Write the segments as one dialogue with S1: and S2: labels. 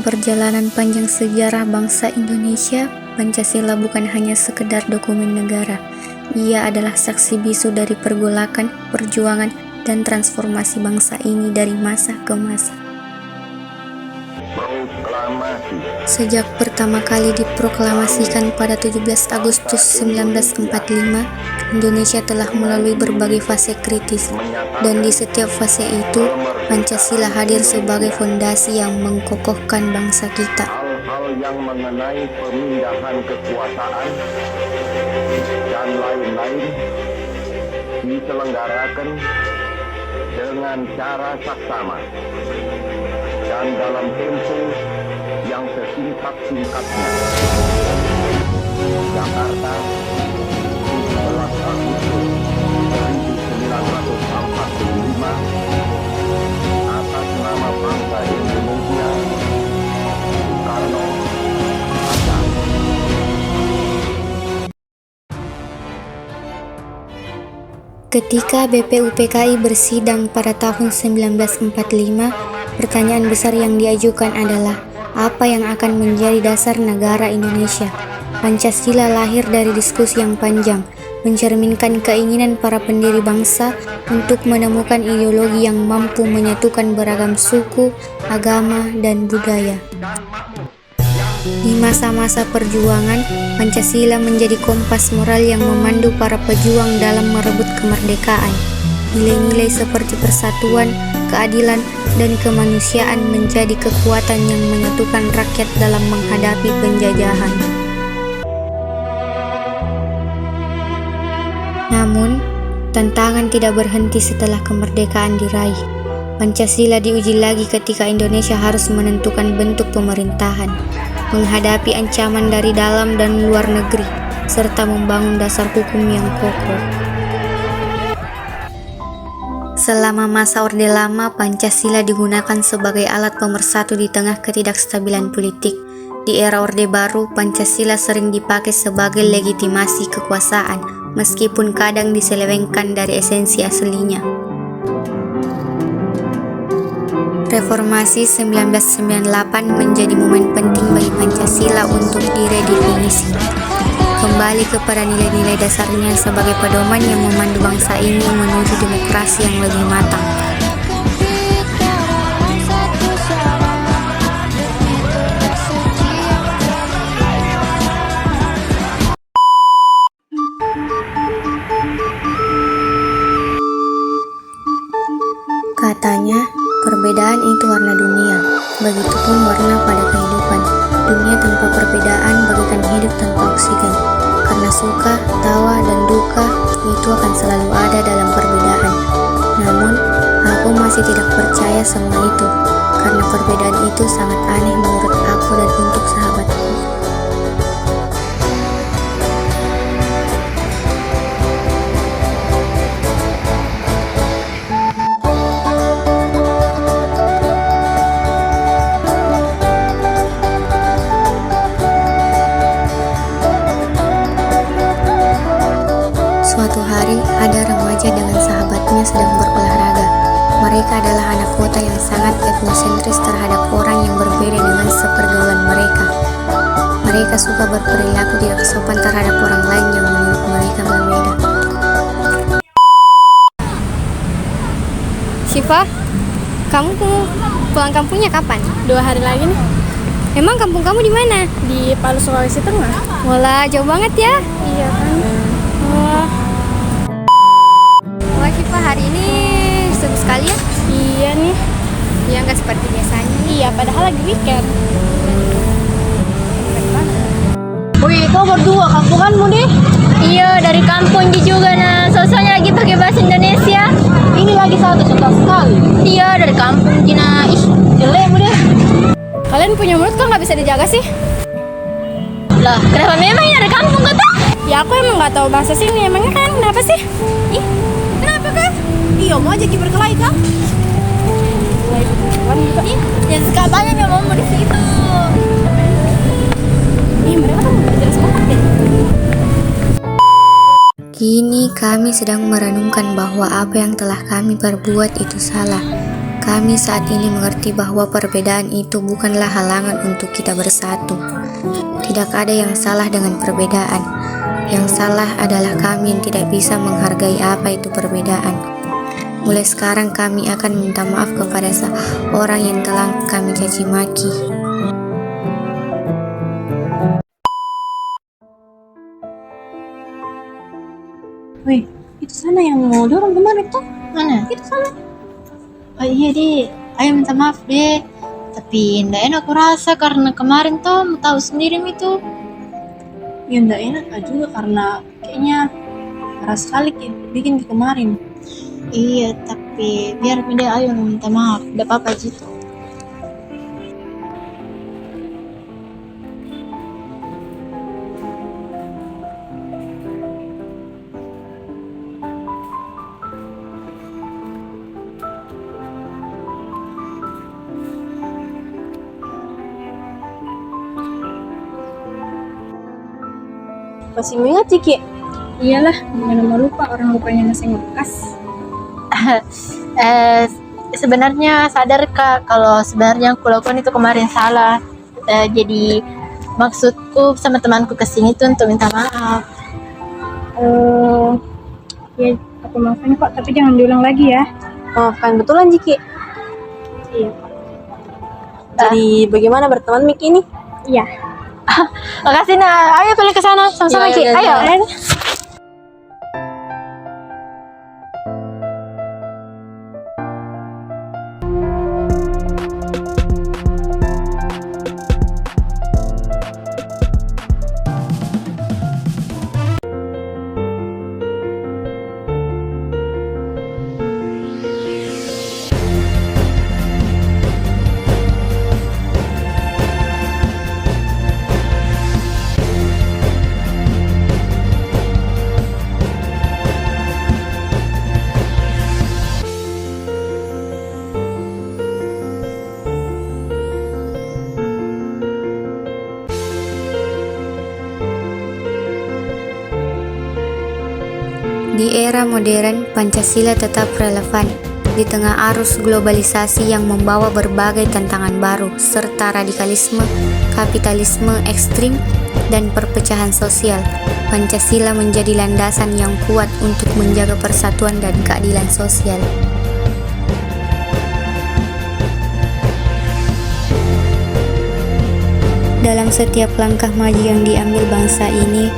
S1: Dalam perjalanan panjang sejarah bangsa Indonesia, Pancasila bukan hanya sekedar dokumen negara. Ia adalah saksi bisu dari pergolakan, perjuangan, dan transformasi bangsa ini dari masa ke masa. Sejak pertama kali diproklamasikan pada 17 Agustus 1945, Indonesia telah melalui berbagai fase kritis, dan di setiap fase itu, Pancasila hadir sebagai fondasi yang mengkokohkan bangsa kita.
S2: Hal-hal yang mengenai pemindahan kekuasaan dan lain-lain diselenggarakan dengan cara saksama dan dalam tempo yang sesingkat-singkatnya. Jakarta, 11 Agustus 1945, atas nama bangsa Indonesia, Soekarno, Hatta.
S1: Ketika BPUPKI bersidang pada tahun 1945, pertanyaan besar yang diajukan adalah, apa yang akan menjadi dasar negara Indonesia? Pancasila lahir dari diskusi yang panjang, mencerminkan keinginan para pendiri bangsa untuk menemukan ideologi yang mampu menyatukan beragam suku, agama, dan budaya. Di masa-masa perjuangan, Pancasila menjadi kompas moral yang memandu para pejuang dalam merebut kemerdekaan. Nilai-nilai seperti persatuan, keadilan, dan kemanusiaan menjadi kekuatan yang menyatukan rakyat dalam menghadapi penjajahan. Namun, tantangan tidak berhenti setelah kemerdekaan diraih. Pancasila diuji lagi ketika Indonesia harus menentukan bentuk pemerintahan, menghadapi ancaman dari dalam dan luar negeri, serta membangun dasar hukum yang kokoh. Selama masa Orde Lama, Pancasila digunakan sebagai alat pemersatu di tengah ketidakstabilan politik. Di era Orde Baru, Pancasila sering dipakai sebagai legitimasi kekuasaan, meskipun kadang diselewengkan dari esensi aslinya. Reformasi 1998 menjadi momen penting bagi Pancasila untuk diredefinisi. Kembali kepada nilai-nilai dasarnya sebagai pedoman yang memandu bangsa ini menuju demokrasi yang lebih matang. Katanya, perbedaan itu warna dunia, begitupun warna pada kehidupan. Dunia tanpa perbedaan bagaikan hidup tanpa oksigen. Karena suka, tawa, dan duka itu akan selalu ada dalam perbedaan. Namun, aku masih tidak percaya semua itu, karena perbedaan itu sangat aneh menurut aku dan untuk sahabatku. Suatu hari, ada remaja dengan sahabatnya sedang berolahraga. Mereka adalah anak kota yang sangat etnosentris terhadap orang yang berbeda dengan sepergaulan mereka. Mereka suka berperilaku tidak sopan terhadap orang lain yang menurut mereka berbeda.
S3: Syifa, kamu pulang kampungnya kapan?
S4: 2 hari lagi nih.
S3: Emang kampung kamu di mana?
S4: Di Palu, Sulawesi Tengah.
S3: Walah, jauh banget ya.
S4: Iya kan?
S3: Wah, Syifa, hari ini seru sekali ya.
S4: Iya nih.
S3: Ya, nggak seperti biasanya.
S4: Iya, padahal lagi weekend.
S5: Wih, kau berdua kampunganmu deh.
S4: Iya, dari kampung juga. Nah, sosoknya lagi pakai bahasa Indonesia.
S5: Ini lagi satu suka sekali.
S4: Iya, dari kampung Cina. Ih,
S5: Jelekmu deh.
S4: kalian punya mulut kok nggak bisa dijaga sih?
S5: Lah,
S4: Kenapa memang ini dari kampung kata? Ya, aku emang nggak tahu bahasa sini. Emangnya kan kenapa sih? Ih, kenapa kan?
S5: iya mau aja berkelahi kan?
S4: Ih, yang suka banyak yang mau di situ. Ih, mereka tuh belajar sekolah deh.
S1: Kini kami sedang merenungkan bahwa apa yang telah kami perbuat itu salah. Kami saat ini mengerti bahwa perbedaan itu bukanlah halangan untuk kita bersatu. Tidak ada yang salah dengan perbedaan. Yang salah adalah kami yang tidak bisa menghargai apa itu perbedaan. Mulai sekarang kami akan minta maaf kepada orang yang telah kami caci maki.
S5: Wih, itu sana yang mau dorong kemarin tuh.
S4: Mana?
S5: Itu sana.
S4: Oh iya deh, ayo minta maaf deh. Tapi ndak enak aku rasa karena kemarin tuh mau tahu sendiri itu.
S5: Ya enggak enak juga karena kayaknya keras sekali bikin di kemarin.
S4: Iya, tapi biar dia ayo minta maaf, ndak apa-apa gitu.
S5: Masih ingat Ciki?
S3: Iyalah, gimana mau lupa, orang lupanya masih ngebekas.
S4: Sebenarnya sadar Kak kalau sebenarnya yang kulakukan itu kemarin salah. Jadi maksudku sama temanku kesini tuh untuk minta maaf.
S3: Ya, aku maafin kok, tapi jangan diulang lagi ya.
S5: Maafkan betulan Ciki.
S3: Iya.
S5: Jadi bagaimana berteman Miki ini?
S3: Iya.
S4: Makasih Nah, ayo balik ke sana sama-sama Ki. Ayo.
S1: Di era modern, Pancasila tetap relevan di tengah arus globalisasi yang membawa berbagai tantangan baru serta radikalisme, kapitalisme ekstrim, dan perpecahan sosial. Pancasila menjadi landasan yang kuat untuk menjaga persatuan dan keadilan sosial. Dalam setiap langkah maju yang diambil bangsa ini,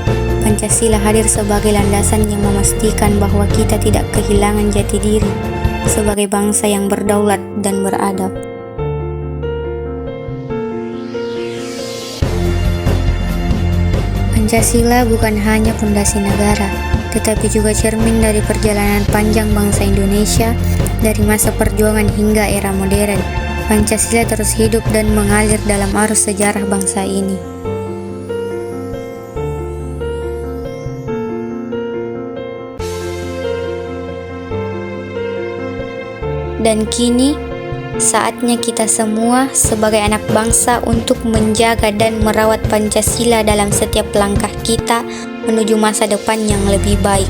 S1: Pancasila hadir sebagai landasan yang memastikan bahwa kita tidak kehilangan jati diri sebagai bangsa yang berdaulat dan beradab. Pancasila bukan hanya fondasi negara, tetapi juga cermin dari perjalanan panjang bangsa Indonesia dari masa perjuangan hingga era modern. Pancasila terus hidup dan mengalir dalam arus sejarah bangsa ini. Dan kini, saatnya kita semua sebagai anak bangsa untuk menjaga dan merawat Pancasila dalam setiap langkah kita menuju masa depan yang lebih baik.